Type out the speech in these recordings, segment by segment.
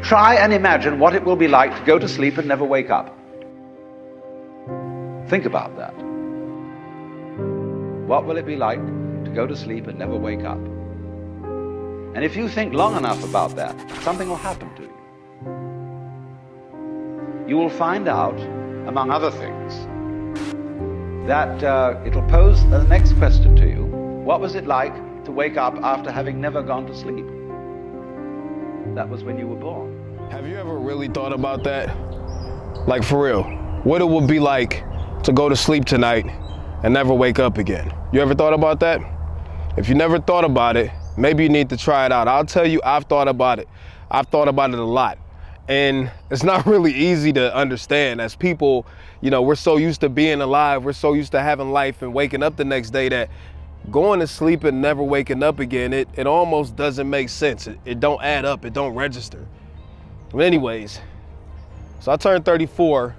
Try and imagine what it will be like to go to sleep and never wake up. Think about that. What will it be like to go to sleep and never wake up? And if you think long enough about that, something will happen to you. You will find out, among other things, that it'll pose the next question to you. What was it like to wake up after having never gone to sleep? That was when you were born. Have you ever really thought about that? Like, for real, what it would be like to go to sleep tonight and never wake up again? You ever thought about that? If you never thought about it, maybe you need to try it out. I'll tell you, I've thought about it. I've thought about it a lot. And it's not really easy to understand. As people, you know, we're so used to being alive, we're so used to having life and waking up the next day that going to sleep and never waking up again, it almost doesn't make sense. It don't add up, it don't register. But anyways, so I turned 34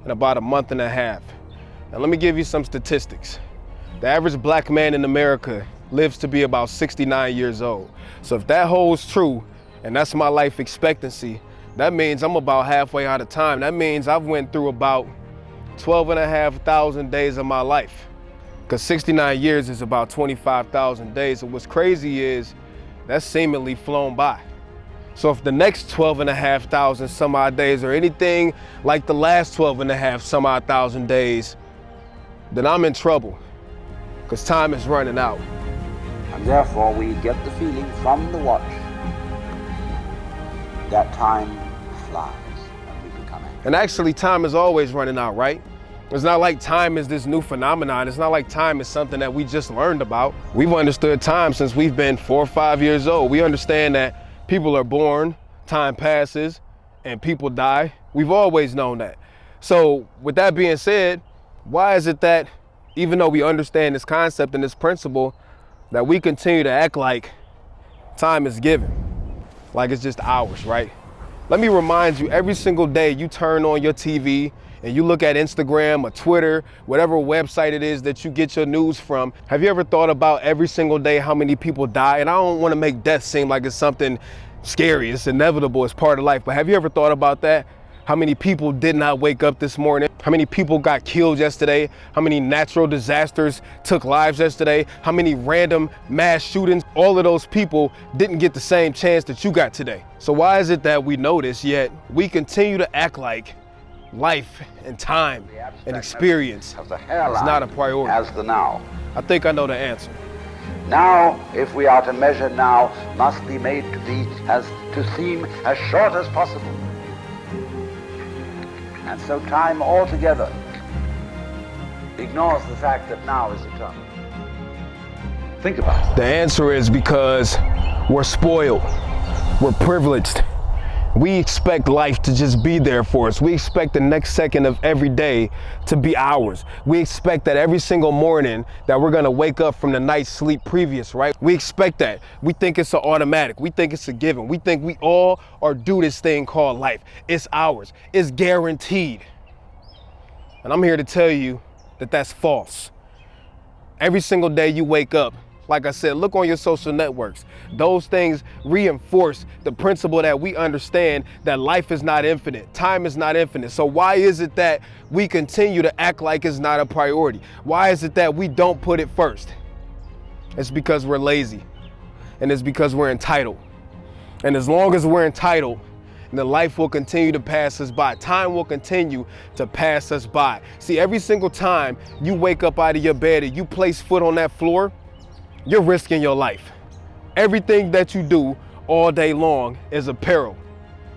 in about a month and a half. And let me give you some statistics. The average black man in America lives to be about 69 years old. So if that holds true, and that's my life expectancy, that means I'm about halfway out of time. That means I've went through about 12,500 days of my life. Because 69 years is about 25,000 days. And what's crazy is that's seemingly flown by. So if the next 12,500 some odd days are anything like the last 12,500 some odd thousand days, then I'm in trouble. Because time is running out. And therefore we get the feeling from the watch that time flies and we become angry. And actually time is always running out, right? It's not like time is this new phenomenon. It's not like time is something that we just learned about. We've understood time since we've been 4 or 5 years old. We understand that people are born, time passes, and people die. We've always known that. So with that being said, why is it that even though we understand this concept and this principle, that we continue to act like time is given? Like it's just ours, right? Let me remind you, every single day you turn on your TV and you look at Instagram or Twitter, whatever website it is that you get your news from, have you ever thought about every single day how many people die? And I don't want to make death seem like it's something scary, it's inevitable, it's part of life, but have you ever thought about that? How many people did not wake up this morning? How many people got killed yesterday? How many natural disasters took lives yesterday? How many random mass shootings? All of those people didn't get the same chance that you got today. So why is it that we know this, yet we continue to act like life and time and experience is not a priority? As the now. I think I know the answer. Now, if we are to measure now, must be made to seem as short as possible. And so time altogether ignores the fact that now is eternal. Think about it. The answer is because we're spoiled, we're privileged. We expect life to just be there for us. We expect the next second of every day to be ours. We expect that every single morning that we're gonna wake up from the night's sleep previous, right? We expect that. We think it's an automatic. We think it's a given. We think we all are due this thing called life. It's ours. It's guaranteed. And I'm here to tell you that that's false. Every single day you wake up, like I said, look on your social networks. Those things reinforce the principle that we understand that life is not infinite, time is not infinite. So why is it that we continue to act like it's not a priority? Why is it that we don't put it first? It's because we're lazy, and it's because we're entitled. And as long as we're entitled, then life will continue to pass us by. Time will continue to pass us by. See, every single time you wake up out of your bed and you place foot on that floor, you're risking your life. Everything that you do all day long is a peril.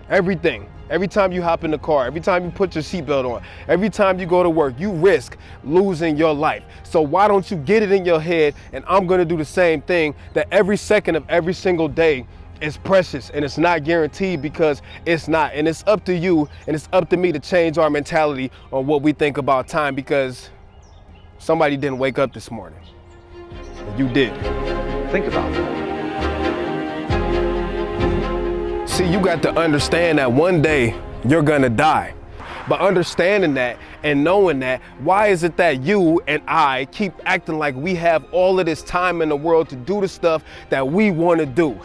Everything. Every time you hop in the car, every time you put your seatbelt on, every time you go to work, you risk losing your life. So why don't you get it in your head, and I'm gonna do the same thing, that every second of every single day is precious and it's not guaranteed, because it's not. And it's up to you and it's up to me to change our mentality on what we think about time, because somebody didn't wake up this morning. You did. Think about that. See, you got to understand that one day you're gonna die. But understanding that and knowing that, why is it that you and I keep acting like we have all of this time in the world to do the stuff that we want to do?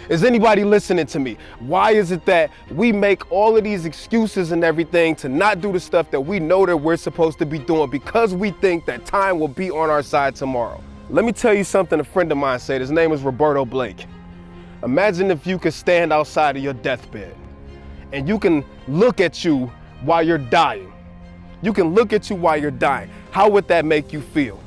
Is anybody listening to me? Why is it that we make all of these excuses and everything to not do the stuff that we know that we're supposed to be doing because we think that time will be on our side tomorrow? Let me tell you something a friend of mine said. His name is Roberto Blake. Imagine if you could stand outside of your deathbed and you can look at you while you're dying. You can look at you while you're dying. How would that make you feel?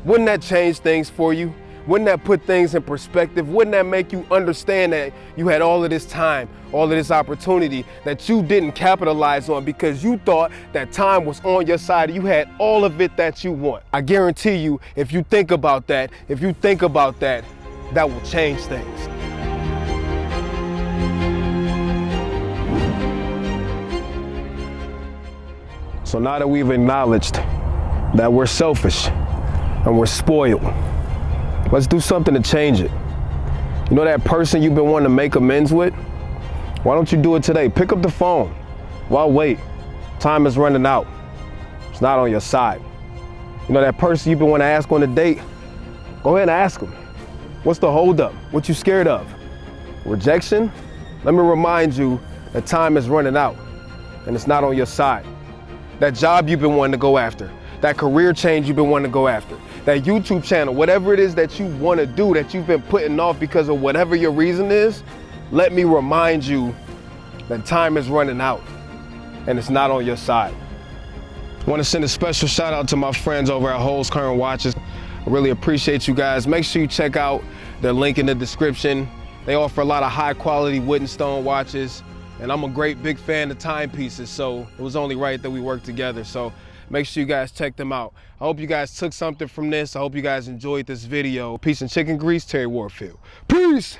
Wouldn't that change things for you? Wouldn't that put things in perspective? Wouldn't that make you understand that you had all of this time, all of this opportunity that you didn't capitalize on because you thought that time was on your side? You had all of it that you want. I guarantee you, if you think about that, that will change things. So now that we've acknowledged that we're selfish and we're spoiled, let's do something to change it. You know that person you've been wanting to make amends with? Why don't you do it today? Pick up the phone. Why wait? Time is running out. It's not on your side. You know that person you've been wanting to ask on a date? Go ahead and ask them. What's the holdup? What you scared of? Rejection? Let me remind you that time is running out and it's not on your side. That job you've been wanting to go after, that career change you've been wanting to go after, that YouTube channel, whatever it is that you want to do that you've been putting off because of whatever your reason is, let me remind you that time is running out and it's not on your side. I want to send a special shout out to my friends over at Holkern Watches. I really appreciate you guys. Make sure you check out their link in the description. They offer a lot of high quality wood and stone watches, and I'm a great big fan of timepieces, so it was only right that we work together. So make sure you guys check them out. I hope you guys took something from this. I hope you guys enjoyed this video. Peace and chicken grease, Terry Warfield. Peace!